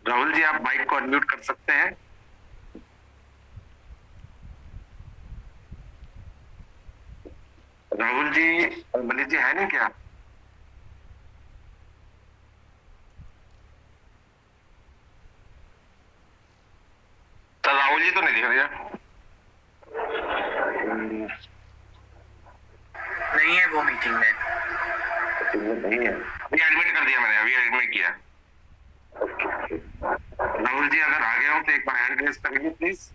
राहुल जी, आप माइक को अनम्यूट कर सकते हैं। राहुल जी, मनीष जी है नहीं क्या? तो राहुल जी तो नहीं दिख रहे। नहीं है वो मीटिंग में। नहीं है, अभी एडमिट कर दिया मैंने, अभी एडमिट किया। राहुल जी अगर आ गए हो तो एक बार हैंड रेज करेंगे प्लीज।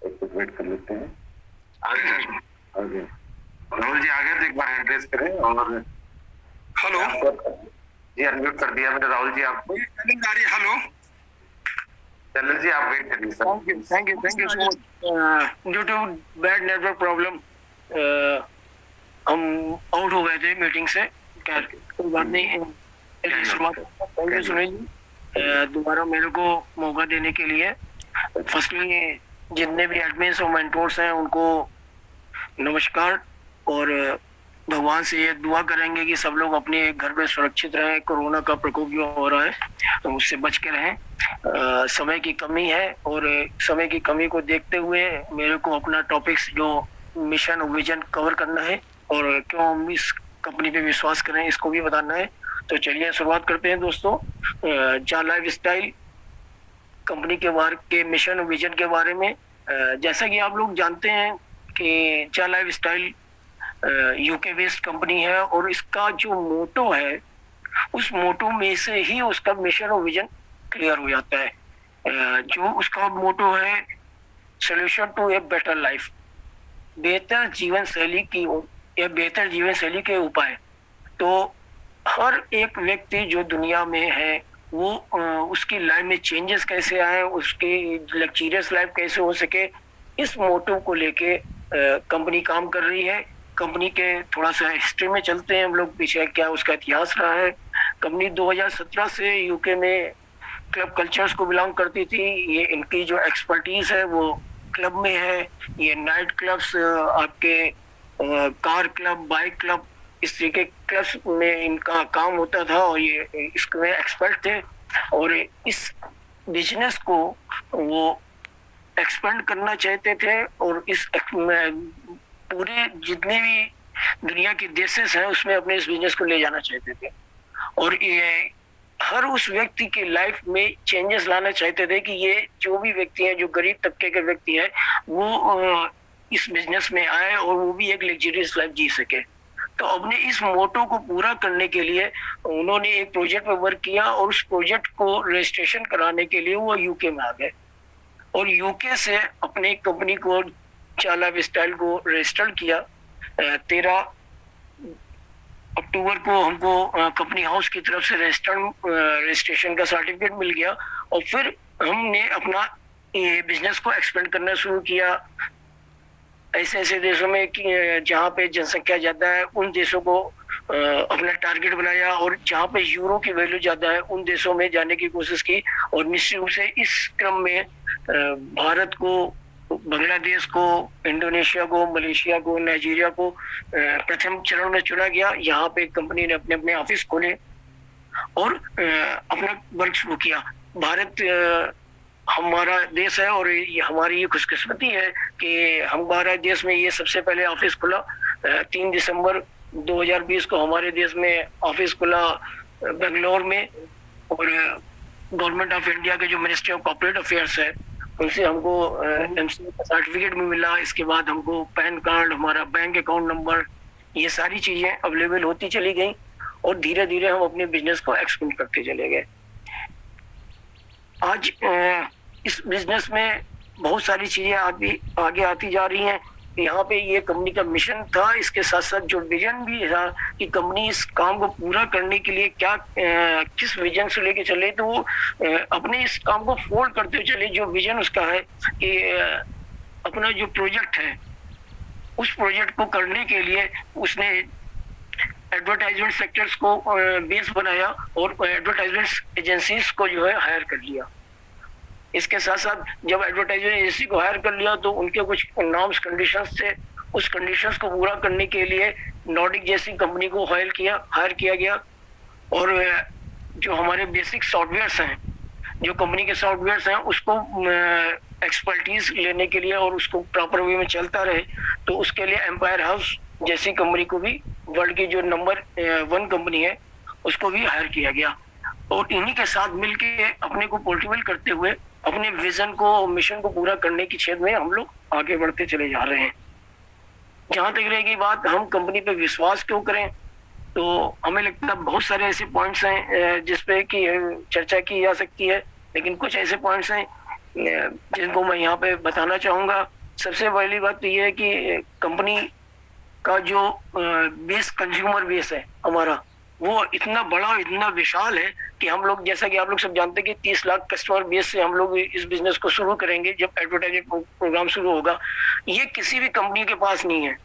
एक मिनट वेट कर लेते हैं। आ गए सर, आ गए। राहुल जी आ गए तो एक बार हैंड रेज करें। और हेलो जी, अनम्यूट कर दिया मैंने राहुल जी आपको। हेलो चलो जी, आप वेट करिए sir. Thank you so much. Due to bad network problem हम आउट हो गए थे मीटिंग से। खैर कोई बात नहीं, शुरुआत। थैंक यू सुनील जी, दोबारा मेरे को मौका देने के लिए। फर्स्टली जितने भी एडमिन्स और मेंटोर्स हैं उनको नमस्कार। और भगवान से ये दुआ करेंगे कि सब लोग अपने घर में सुरक्षित रहें। कोरोना का प्रकोप जो हो रहा है तो उससे बच के रहें। समय की कमी है और समय की कमी को देखते हुए मेरे को अपना टॉपिक्स जो मिशन और विजन कवर करना है और क्यों हम इस कंपनी पे विश्वास करें इसको भी बताना है। तो चलिए शुरुआत करते हैं दोस्तों। जा लाइफ स्टाइल कंपनी के मिशन और विजन के बारे में। जैसा कि आप लोग जानते हैं कि जा life style UK based company है और इसका जो मोटो है उस मोटो में से ही उसका मिशन और विजन क्लियर हो जाता है। जो उसका मोटो है solution to a better life, बेहतर जीवन शैली की या बेहतर जीवन शैली के उपाय। तो हर एक व्यक्ति जो दुनिया में है वो उसकी लाइफ में चेंजेस कैसे आए, उसकी लग्जरियस लाइफ कैसे हो सके, इस मोटो को लेके कंपनी काम कर रही है। कंपनी के थोड़ा सा हिस्ट्री में चलते हैं हम लोग, पीछे क्या उसका इतिहास रहा है। कंपनी 2017 से यूके में क्लब कल्चर्स को बिलोंग करती थी। ये इनकी जो एक्सपर्टीज है वो क्लब में है। ये नाइट क्लब्स, आपके कार क्लब, बाइक क्लब, इस तरीके क्लब्स में इनका काम होता था और ये इसमें एक्सपर्ट थे। और इस बिजनेस को वो एक्सपेंड करना चाहते थे और इस पूरे जितने भी दुनिया के देशेस हैं उसमें अपने इस बिजनेस को ले जाना चाहते थे। और ये हर उस व्यक्ति की लाइफ में चेंजेस लाना चाहते थे कि ये जो भी व्यक्ति है, जो गरीब तबके के व्यक्ति है, वो इस बिजनेस में आए और वो भी एक लग्जरियस लाइफ जी सके। तो अपने इस मोटो को पूरा करने के लिए उन्होंने एक प्रोजेक्ट पर वर्क किया और उस प्रोजेक्ट को रजिस्ट्रेशन कराने के लिए वो यूके में आ गए और यूके से अपने कंपनी को जा लाइफ स्टाइल को रजिस्टर किया। 13 अक्टूबर को हमको कंपनी हाउस की तरफ से रजिस्ट्रेशन का सर्टिफिकेट मिल गया और फिर हमने अपना ये बिजनेस को एक्सपेंड करना शुरू किया। ऐसे ऐसे देशों में जहाँ पे जनसंख्या ज्यादा है उन देशों को अपना टारगेट बनाया और जहाँ पे यूरो की वैल्यू ज्यादा है उन देशों में जाने की कोशिश की। और निश्चित रूप से इस क्रम में भारत को, बांग्लादेश को, इंडोनेशिया को, मलेशिया को, नाइजीरिया को प्रथम चरण में चुना गया। यहाँ पे कंपनी ने अपने अपने ऑफिस खोले और अपना वर्क शुरू किया। भारत हमारा देश है और हमारी ये खुशकिस्मती है कि हमारे देश में ये सबसे पहले ऑफिस खुला। 3 दिसंबर 2020 को हमारे देश में ऑफिस खुला बेंगलोर में। और गवर्नमेंट ऑफ इंडिया के जो मिनिस्ट्री ऑफ कॉर्पोरेट अफेयर्स है उनसे हमको एमसीए का सर्टिफिकेट भी मिला। इसके बाद हमको पैन कार्ड, हमारा बैंक अकाउंट नंबर, ये सारी चीजें अवेलेबल होती चली गई और धीरे धीरे हम अपने बिजनेस को एक्सपेंड करते चले गए। आज इस बिजनेस में बहुत सारी चीजें आगे आती जा रही हैं। यहाँ पे ये कंपनी का मिशन था, इसके साथ साथ जो विजन भी था कि कंपनी इस काम को पूरा करने के लिए क्या किस विजन से लेके चले, तो वो अपने इस काम को फोल्ड करते हुए चले। जो विजन उसका है कि अपना जो प्रोजेक्ट है उस प्रोजेक्ट को करने के लिए उसने एडवर्टाइजमेंट सेक्टर्स को बेस बनाया और एडवर्टाइजमेंट एजेंसीज को जो है हायर कर लिया। इसके साथ साथ जब एडवर्टाइजमेंट एजेंसी को हायर कर लिया तो उनके कुछ नॉर्म्स, कंडीशंस थे। उस कंडीशंस को पूरा करने के लिए नॉर्डिक जैसी कंपनी को हायर किया गया, और जो हमारे बेसिक सॉफ्टवेयर्स हैं, जो कंपनी के सॉफ्टवेयर्स हैं, उसको एक्सपर्टीज लेने के लिए और उसको प्रॉपर वे में चलता रहे, तो उसके लिए एम्पायर हाउस जैसी कंपनी को भी, वर्ल्ड की जो नंबर 1 कंपनी है, उसको भी हायर किया गया। और इन्हीं के साथ मिलके अपने को पोर्टेबल करते हुए अपने विजन को, मिशन को पूरा करने की क्षेत्र में हम लोग आगे बढ़ते चले जा रहे हैं। जहां तक रहेगी बात हम कंपनी पे विश्वास क्यों करें, तो हमें लगता है बहुत सारे ऐसे पॉइंट्स हैं जिसपे कि चर्चा की जा सकती है, लेकिन कुछ ऐसे पॉइंट्स हैं जिनको मैं यहाँ पे बताना चाहूंगा। सबसे पहली बात तो ये है कि कंपनी का जो बेस, कंज्यूमर बेस है हमारा, वो इतना बड़ा, इतना विशाल है कि हम लोग, जैसा कि आप लोग सब जानते हैं कि 30 लाख कस्टमर बेस से हम लोग इस बिजनेस को शुरू करेंगे जब एडवर्टाइजिंग प्रोग्राम शुरू होगा। ये किसी भी कंपनी के पास नहीं है।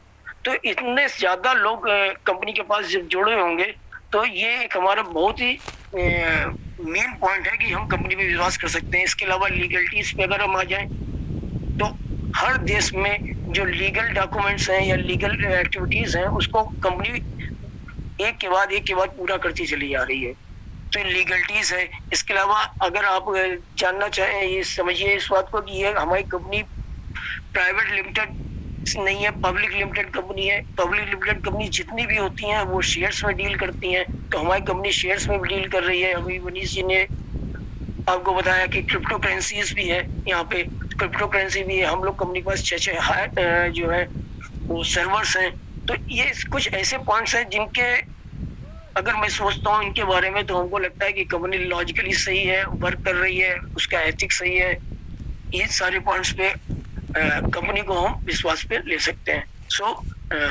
तो इतने ज्यादा लोग कंपनी के पास जब जुड़े होंगे, तो ये एक हमारा बहुत ही मेन पॉइंट है कि हम कंपनी पे विश्वास कर सकते हैं। इसके अलावा लीगलिटीज पे अगर हम आ जाएं, तो हर देश में जो लीगल डॉक्यूमेंट्स हैं या लीगल एक्टिविटीज हैं, उसको कंपनी एक के बाद पूरा करती चली जा रही है। तो लीगलिटीज है। इसके अलावा अगर आप जानना चाहें, ये समझिए इस बात को कि ये हमारी कंपनी प्राइवेट लिमिटेड नहीं है, पब्लिक लिमिटेड कंपनी है। पब्लिक लिमिटेड कंपनी जितनी भी होती हैं वो शेयर्स में डील करती हैं, तो हमारी कंपनी शेयर्स में भी डील कर रही है। अभी मनीष जी ने आपको बताया कि क्रिप्टो करेंसीज भी है, यहाँ पे क्रिप्टो करेंसी भी है। हम लोग कंपनी के पास 6 जो है वो सर्वर्स हैं। तो ये कुछ ऐसे पॉइंट्स हैं जिनके अगर मैं सोचता हूँ इनके बारे में, तो हमको लगता है कि कंपनी लॉजिकली सही है, वर्क कर रही है, उसका एथिक्स सही है। ये सारे पॉइंट्स पे कंपनी को हम विश्वास पे ले सकते हैं।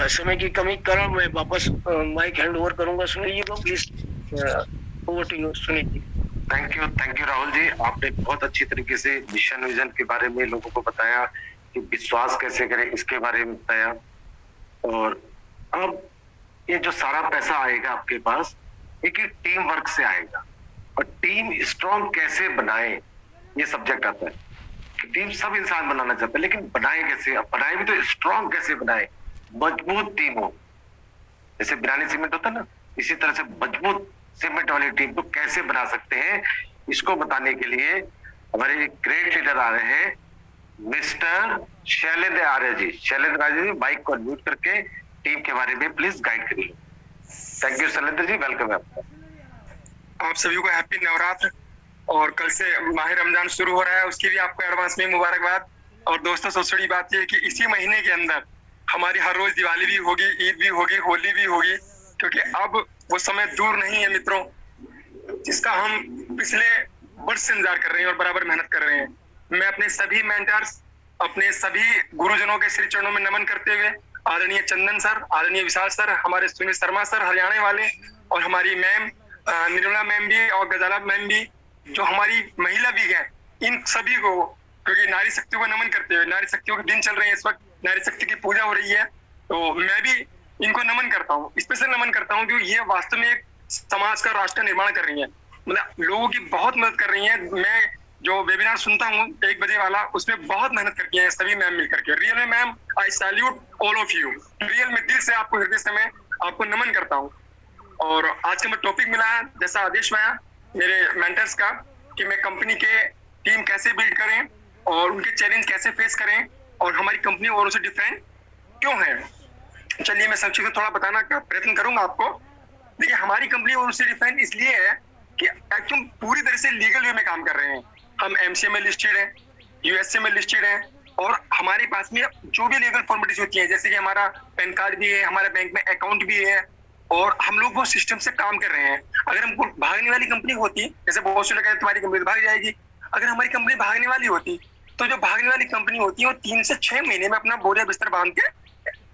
समय की कमी के कारण मैं वापस माइक हैंड ओवर करूंगा सुनील जी को। Please over to you Sunil ji. Thank you Rahul ji. आपने बहुत अच्छी तरीके से मिशन विजन के बारे में लोगों को बताया कि विश्वास कैसे करें, इसके बारे में बताया। और अब ये जो सारा पैसा आएगा आपके पास, एक टीम वर्क से आएगा, और टीम स्ट्रॉन्ग कैसे बनाए, ये सब्जेक्ट आता है। टीम सब इंसान बनाना चाहता है, लेकिन बनाए कैसे? अब बनाए भी तो स्ट्रॉन्ग कैसे बनाए, मजबूत टीम हो। जैसे बिरानी सीमेंट होता है ना, इसी तरह से मजबूत सीमेंट वाली टीम को कैसे बना सकते हैं, इसको बताने के लिए हमारे ग्रेट लीडर आ रहे हैं, मिस्टर शैलेंद्र आर्य जी। शैलेंद्र आर्य जी, माइक को अनम्यूट करके टीम के बारे में प्लीज गाइड करिए। Thank you Shailendra ji, welcome है आपका। आप सभी को हैप्पी नवरात्र। और कल से माह रमजान शुरू हो रहा है, उसकी भी आपको एडवांस में मुबारकबाद। और दोस्तों, सबसे बड़ी बात यह है कि इसी महीने के अंदर हमारी हर रोज दिवाली भी होगी, ईद भी होगी, होली भी होगी, क्योंकि अब वो समय दूर नहीं है मित्रों, जिसका हम पिछले वर्ष से इंतजार कर रहे हैं और बराबर मेहनत कर रहे हैं। मैं अपने सभी मेंटर्स, अपने सभी गुरुजनों के श्री चरणों में नमन करते हुए, आदरणीय चंदन सर, आदरणीय विशाल सर, हमारे सुनील शर्मा सर हरियाणा वाले, और हमारी मैम निर्मला मैम भी, और गजाला मैम भी, जो हमारी महिला भी है, इन सभी को, क्योंकि नारी शक्ति को नमन करते हुए, नारी शक्तियों के दिन चल रहे हैं इस वक्त, नारी शक्ति की पूजा हो रही है, तो मैं भी इनको नमन करता हूँ, स्पेशल नमन करता हूँ, क्योंकि ये वास्तव में एक समाज का, राष्ट्र का निर्माण कर रही है, मतलब लोगों की बहुत मदद कर रही है। मैं जो वेबिनार सुनता हूँ 1 बजे वाला, उसमें बहुत मेहनत करती है सभी मैम मिलकर के। रियल में ma'am, I salute all of you. Real में दिल से आपको, हृदय से मैं आपको नमन करता हूँ। और आज का मैं टॉपिक मिला है, जैसा आदेश में आया मेरे मेंटर्स का, कि मैं कंपनी के टीम कैसे बिल्ड करें और उनके चैलेंज कैसे फेस करें, और हमारी कंपनी औरों से डिफरेंट क्यों है। चलिए मैं संक्षिप्त में थोड़ा बताना का प्रयत्न करूंगा आपको। देखिए, हमारी कंपनी औरों से डिफरेंट इसलिए है कि एक्चुअली पूरी तरह से लीगल वे में काम कर रहे हैं। हम एमसीए में लिस्टेड हैं, यूएसए में लिस्टेड हैं, और हमारे पास में जो भी लीगल फॉर्मेलिटीज होती है, जैसे कि हमारा पैन कार्ड भी है, हमारे बैंक में अकाउंट भी है, और हम लोग वो सिस्टम से काम कर रहे हैं। अगर हमको भागने वाली कंपनी होती, जैसे बहुत से लोग कहते हैं तुम्हारी कंपनी भाग जाएगी, अगर हमारी कंपनी भागने वाली होती, तो जो भागने वाली कंपनी होती है वो 3 से 6 महीने में अपना बोरिया बिस्तर बांध के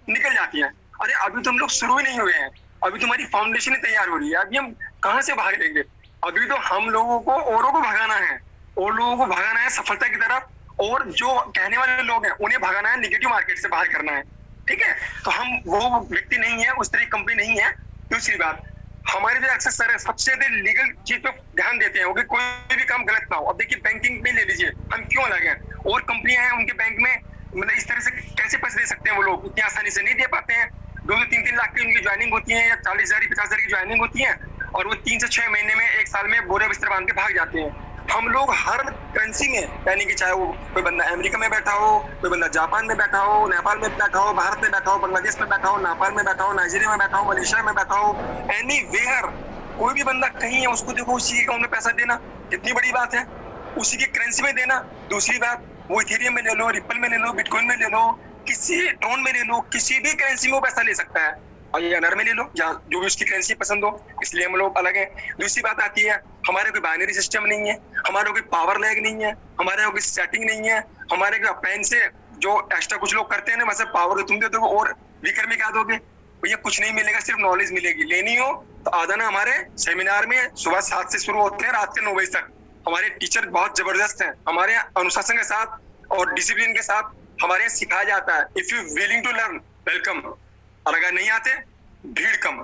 निकल जाती है। अरे अभी तो हम लोग शुरू ही नहीं हुए हैं, अभी तुम्हारी फाउंडेशन ही तैयार हो रही है, अभी हम कहाँ से भाग लेंगे? अभी तो हम लोगों को औरों को भगाना है, और लोगों को भगाना है सफलता की तरफ, और जो कहने वाले लोग हैं उन्हें भगाना है निगेटिव मार्केट से बाहर करना है। ठीक है, तो हम वो व्यक्ति नहीं है, उस तरह की कंपनी नहीं है। दूसरी बात, हमारे भी अक्सर सर सबसे ज्यादा लीगल चीज पे ध्यान देते हैं कि कोई भी काम गलत ना हो। अब देखिए, बैंकिंग में ले लीजिए, हम क्यों अलग हैं, और कंपनियां हैं उनके बैंक में, मतलब इस तरह से कैसे पैसे दे सकते हैं वो लोग, इतनी आसानी से नहीं दे पाते हैं। 2-3 लाख की उनकी ज्वाइनिंग होती है, या 40,000 50,000 की ज्वाइनिंग होती है, और वो 3 से 6 महीने में, 1 साल में बोरे बिस्तर बांध के भाग जाते हैं। हम लोग हर करेंसी में, यानी कि चाहे वो कोई बंदा अमेरिका में बैठा हो, कोई बंदा जापान में बैठा हो, नेपाल में बैठा हो, भारत में बैठा हो, बांग्लादेश में बैठा हो, नेपाल में बैठा हो, नाइजीरिया में बैठा हो, मलेशिया में बैठा हो, एनीवेयर कोई भी बंदा कहीं है, उसको देखो उसी के अकाउंट में पैसा देना कितनी बड़ी बात है, उसी की करेंसी में देना। दूसरी बात, वो इथेरियम में ले लो, रिपल में ले लो, बिटकॉइन में ले लो, किसी ट्रोन में ले लो, किसी भी करेंसी में वो पैसा ले सकता है, और ये अनर में ले लो, या जो भी उसकी करेंसी पसंद हो, इसलिए हम लोग अलग हैं। दूसरी बात आती है, हमारे कोई बाइनरी सिस्टम नहीं है, हमारे कोई पावर लैग नहीं है, हमारे कोई सेटिंग नहीं है, हमारे कोई पेन से जो एक्स्ट्रा कुछ लोग करते हैं ना, मतलब पावर तुम दे दोगे और वीकर में क्या दोगे, भैया कुछ नहीं मिलेगा, सिर्फ नॉलेज मिलेगी। लेनी हो तो आ जाना हमारे सेमिनार में, सुबह 7 से शुरू होते हैं, रात के 9 बजे तक। हमारे टीचर बहुत जबरदस्त हैं, हमारे अनुशासन के साथ और डिसिप्लिन के साथ हमारे यहाँ सिखाया जाता है। If you willing to learn, welcome, और अगर नहीं आते, भीड़ कम,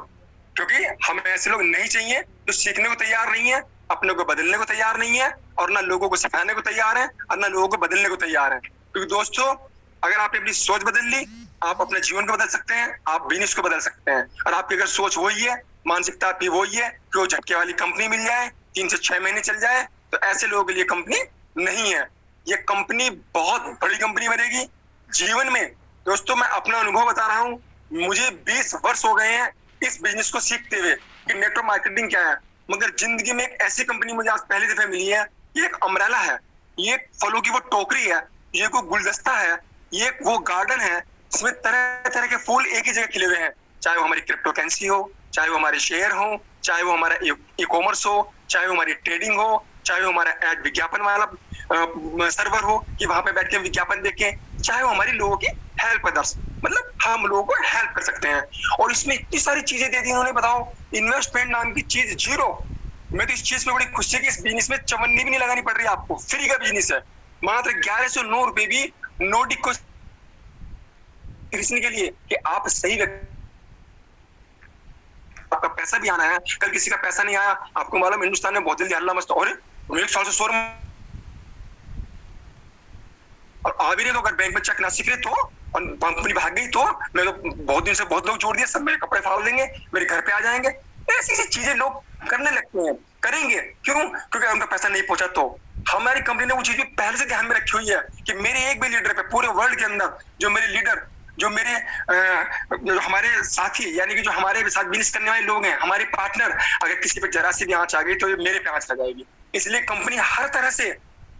क्योंकि हमें ऐसे लोग नहीं चाहिए जो सीखने को तैयार नहीं है, अपने को बदलने को तैयार नहीं है, और ना लोगों को सिखाने को तैयार है, और ना लोगों को बदलने को तैयार है। क्योंकि दोस्तों, अगर आपने अपनी सोच बदल ली, आप अपने जीवन को बदल सकते हैं, आप बिजनेस को बदल सकते हैं। और आपकी अगर सोच वही है, मानसिकता आपकी वही है कि वो झटके वाली कंपनी मिल जाए, 3 से 6 महीने चल जाए, तो ऐसे लोगों के लिए कंपनी नहीं है। ये कंपनी बहुत बड़ी कंपनी बनेगी जीवन में। दोस्तों, मैं अपना अनुभव बता रहा हूँ, मुझे 20 वर्ष हो गए हैं इस बिजनेस को सीखते हुए कि नेटवर्क मार्केटिंग क्या है, मगर जिंदगी में एक ऐसी कंपनी मुझे आज पहली दफे मिली है। ये एक अम्ब्रेला है, ये एक फलों की वो टोकरी है, ये कोई गुलदस्ता है, ये वो गार्डन है जिसमें तरह तरह के फूल एक ही जगह खिले हुए हैं। चाहे वो हमारी क्रिप्टो करेंसी हो, चाहे वो हमारे शेयर हो, चाहे वो हमारा ई कॉमर्स हो, चाहे वो हमारी ट्रेडिंग हो, चाहे वो हमारा एड विज्ञापन वाला सर्वर हो कि वहां पे बैठ के विज्ञापन देखें, चाहे वो हमारी लोगों की हेल्प अदर्स, मतलब हम लोगों को हेल्प कर सकते हैं। और इसमें इतनी सारी चीजें दे दी उन्होंने, बताओ, इन्वेस्टमेंट नाम की चीज जीरो। मैं तो इस चीज में बड़ी खुशी है कि इस बिजनेस में चवन्नी भी नहीं लगानी पड़ रही आपको, फ्री का बिजनेस है। मात्र 1109 रुपए भी नो डिको के लिए कि आप सही, आपका पैसा भी आना है, कल किसी का पैसा नहीं आया, आपको मालूम हिंदुस्तान में बहुत जल्दी हल्ला मस्त, और 1 साल से शोर, और आ भी रहे तो अगर बैंक में चेक ना सीख रहे तो, और कंपनी भाग गई तो, मैं तो बहुत दिन से बहुत लोग जोड़ दिए, सब मेरे कपड़े फाड़ देंगे, मेरे घर पे आ जाएंगे। ऐसी ऐसी चीजें लोग करने लगते हैं, करेंगे क्यों? क्योंकि उनका पैसा नहीं पहुंचा। तो हमारी कंपनी ने वो चीज भी पहले से ध्यान में रखी हुई है कि मेरे एक भी लीडर पे, पूरे वर्ल्ड के अंदर जो मेरे लीडर, जो मेरे जो हमारे साथी, यानी कि जो हमारे साथ बिजनेस करने वाले लोग हैं, हमारे पार्टनर, अगर किसी पे जरा सी भी आंच आ गई तो ये मेरे पे आंच लगाएगी। इसलिए कंपनी हर तरह से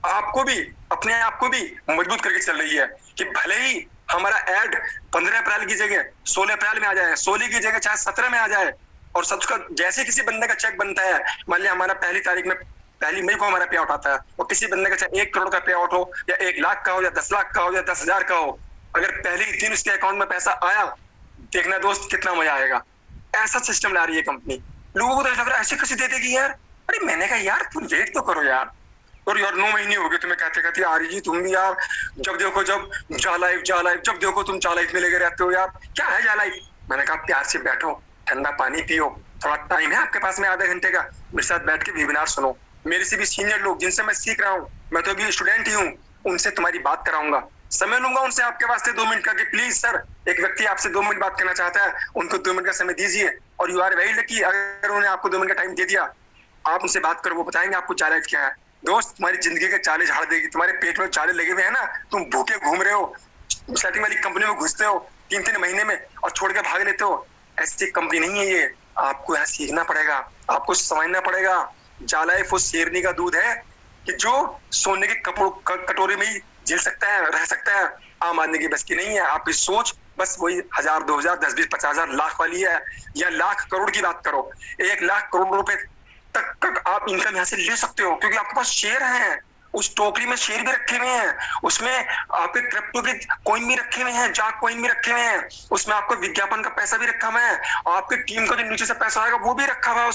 आपको भी, अपने आप को भी मजबूत करके चल रही है कि भले ही हमारा ऐड 15 अप्रैल की जगह 16 अप्रैल में आ जाए, 16 की जगह चाहे 17 में आ जाए, और सबका जैसे किसी बंदे का चेक बनता है, मान लिया हमारा पहली तारीख में, 1 मई को हमारा पे आउट आता है, और किसी बंदे का चाहे 1 करोड़ का पे आउट हो, या 1 लाख का हो, या 10 लाख का हो, या 10,000 का हो, अगर पहले ही दिन उसके अकाउंट में पैसा आया, देखना दोस्त कितना मजा आएगा। ऐसा सिस्टम ला रही है कंपनी। लोगों को तो लग रहा है ऐसे कैसे दे देगी यार। अरे मैंने कहा यार तुम वेट तो करो यार, और यार 9 महीने हो गए तुम्हें कहते कहते, आ रही जी तुम भी यार, जब देखो जब जा लाइफ, जब देखो तुम जा लाइफ में लेके रहते हो यार, क्या है जा लाइफ। मैंने कहा प्यार से बैठो, ठंडा पानी पियो, थोड़ा टाइम है आपके पास में आधे घंटे का, मेरे साथ बैठ के वेबिनार सुनो। मेरे से भी सीनियर लोग जिनसे मैं सीख रहा हूँ, मैं तो अभी स्टूडेंट ही हूँ, उनसे तुम्हारी बात कराऊंगा, समय लूंगा उनसे आपके वास्ते 2 मिनट का कि प्लीज सर, एक व्यक्ति आपसे 2 मिनट बात करना चाहता है, उनको 2 मिनट का समय दीजिए। और यू आर वेरी लकी अगर उन्होंने आपको 2 मिनट का टाइम दे दिया, आप उनसे बात करो, वो बताएंगे आपको चार्ज क्या है। दोस्त, तुम्हारी जिंदगी के चाले झाड़ देगी। तुम्हारे पेट में चाले लगे हुए हैं ना, तुम भूखे घूम रहे हो, सेटिंग वाली कंपनी में घुसते हो 3-3 महीने में और छोड़ के भाग लेते हो। ऐसी कंपनी नहीं है ये, आपको यहाँ सीखना पड़ेगा, आपको समझना पड़ेगा। जालाइफ वो शेरनी का दूध है कि जो सोने के कटोरे में ही झेल सकता है, रह सकता है, आम आदमी की बस की नहीं है। आपकी सोच बस वही 1000, 2000, 10, 20, 50,000, लाख वाली है, या लाख करोड़ की बात करो। 1 लाख करोड़ रुपए तक आप इनकम यहाँ से ले सकते हो, क्योंकि आपके पास शेयर हैं, उस टोकरी में शेयर भी रखे हुए हैं, उसमें आपके क्रिप्टो के कॉइन भी रखे हुए हैं, जाक कॉइन भी रखे हुए हैं, उसमें आपको विज्ञापन का पैसा भी रखा हुआ है, आपके टीम का जो नीचे से पैसा आएगा वो भी रखा हुआ है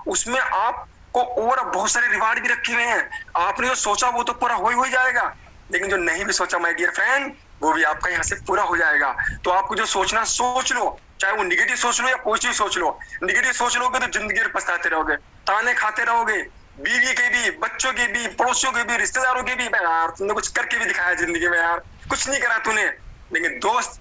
उसमें आपको और बहुत सारे रिवार्ड भी रखे हुए हैं। आपने जो सोचा वो तो पूरा हो ही जाएगा, लेकिन जो नहीं भी सोचा माय डियर फ्रेंड, वो भी आपका यहाँ से पूरा हो जाएगा। तो आपको जो सोचना सोच लो, चाहे वो निगेटिव सोच लो या पॉजिटिव सोच लो। निगेटिव सोच लोगे तो जिंदगी में पछताते रहोगे, ताने खाते रहोगे, बीवी के भी, बच्चों के भी, पड़ोसियों के भी, रिश्तेदारों के भी। यार तुमने कुछ करके भी दिखाया जिंदगी में, यार कुछ नहीं करा तूने। लेकिन दोस्त,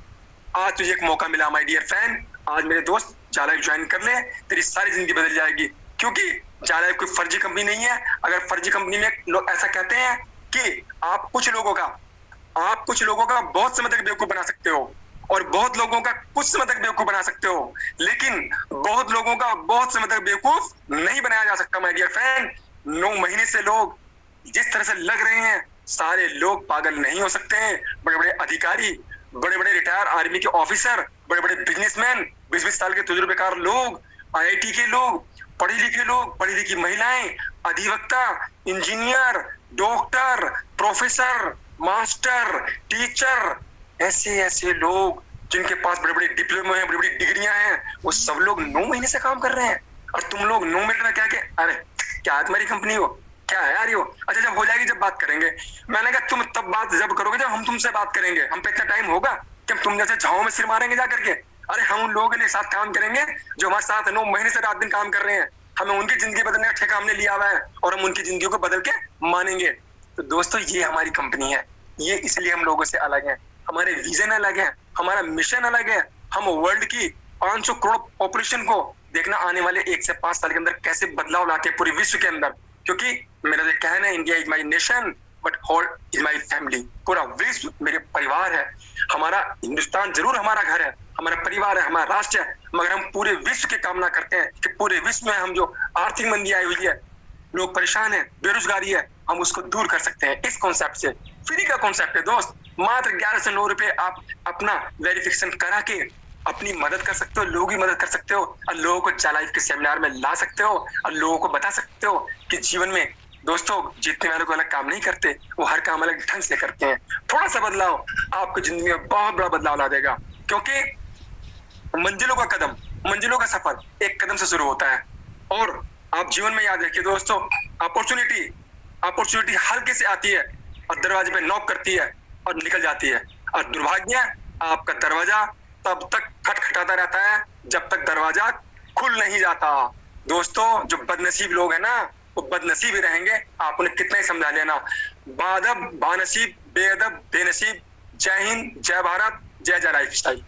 आज तुझे एक मौका मिला माय डियर फ्रेंड, आज मेरे दोस्त जालाइफ ज्वाइन कर ले, तेरी सारी जिंदगी बदल जाएगी। क्योंकि जालाइफ कोई फर्जी कंपनी नहीं है। अगर फर्जी कंपनी में लोग ऐसा कहते हैं कि आप कुछ लोगों का बहुत समय तक बेवकूफ बना सकते हो और बहुत लोगों का कुछ समय तक बेवकूफ बना सकते हो, लेकिन बहुत लोगों का बहुत समय तक बेवकूफ नहीं बनाया जा सकता माय डियर फ्रेंड। 9 महीने से लोग जिस तरह से लग रहे हैं, सारे लोग पागल नहीं हो सकते हैं। बड़े बड़े अधिकारी, बड़े बड़े रिटायर आर्मी के ऑफिसर, बड़े बड़े बिजनेसमैन, 20-20 साल के तजुर्बेकार लोग, IIT के लोग, पढ़े लिखे लोग, पढ़ी लिखी महिलाएं, अधिवक्ता, engineer, doctor, professor, master, teacher, ऐसे लोग जिनके पास बड़े बड़े डिप्लोमा हैं, बड़ी बड़ी डिग्रियां हैं, वो सब लोग 9 महीने से काम कर रहे हैं। और तुम लोग 9 मिनट में क्या के अरे क्या तुम्हारी कंपनी हो, क्या है यार यो, अच्छा जब हो जाएगी जब बात करेंगे। मैंने कहा तुम तब बात जब करोगे जब हम तुमसे बात करेंगे। हम पे इतना टाइम होगा कि हम तुम जैसे झाओं में सिर मारेंगे जा करके? अरे हम उन लोगों के लिए साथ काम करेंगे जो हमारे साथ 9 महीने से रात दिन काम कर रहे हैं। हमें उनकी जिंदगी बदलने का ठेका हमने लिया हुआ है और हम उनकी जिंदगी को बदल के मानेंगे। तो दोस्तों ये हमारी कंपनी है, ये इसलिए हम लोगों से अलग है, हमारे विजन अलग है, हमारा मिशन अलग है। हम वर्ल्ड की 500 करोड़ पॉपुलेशन को देखना आने वाले 1 से 5 साल के अंदर कैसे बदलाव लाते हैं पूरे विश्व के अंदर। क्योंकि मेरा जो कहना है, India is my nation but whole is my family. पूरा विश्व मेरे परिवार है। हमारा हिंदुस्तान जरूर हमारा घर है, हमारा परिवार है, हमारा राष्ट्र है, मगर हम पूरे विश्व की कामना करते हैं कि पूरे विश्व में हम जो आर्थिक मंदी आई हुई है, लोग परेशान है, बेरोजगारी है, हम उसको दूर कर सकते हैं इस कॉन्सेप्ट से। फ्री का कॉन्सेप्ट है दोस्त, मात्र 11 से 9 रुपए आप अपना वेरिफिकेशन करा के अपनी मदद कर सकते हो, लोगों की मदद कर सकते हो और लोगों को जालाइफ के सेमिनार में ला सकते हो और लोगों को बता सकते हो कि जीवन में दोस्तों जीतने वालों को अलग काम नहीं करते, वो हर काम अलग ढंग से करते हैं। थोड़ा सा बदलाव आपकी जिंदगी में बहुत बड़ा बदलाव ला देगा। क्योंकि मंजिलों का सफर एक कदम से शुरू होता है। और आप जीवन में याद रखिए दोस्तों, अपॉर्चुनिटी हल्के से आती है और दरवाजे पे नॉक करती है और निकल जाती है। और दुर्भाग्य, आपका दरवाजा तब तक खटखटाता रहता है जब तक दरवाजा खुल नहीं जाता। दोस्तों जो बदनसीब लोग हैं ना, वो बदनसीब ही रहेंगे, आप उन्हें कितना ही समझा लेना। बादब, बानसीब, बेअदब, बेनसीब। जय हिंद, जय भारत, जय जय लाइफस्टाइल।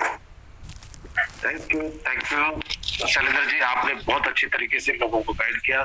थैंक यू शैलेंद्र जी, आपने बहुत अच्छी तरीके से लोगों को गाइड किया।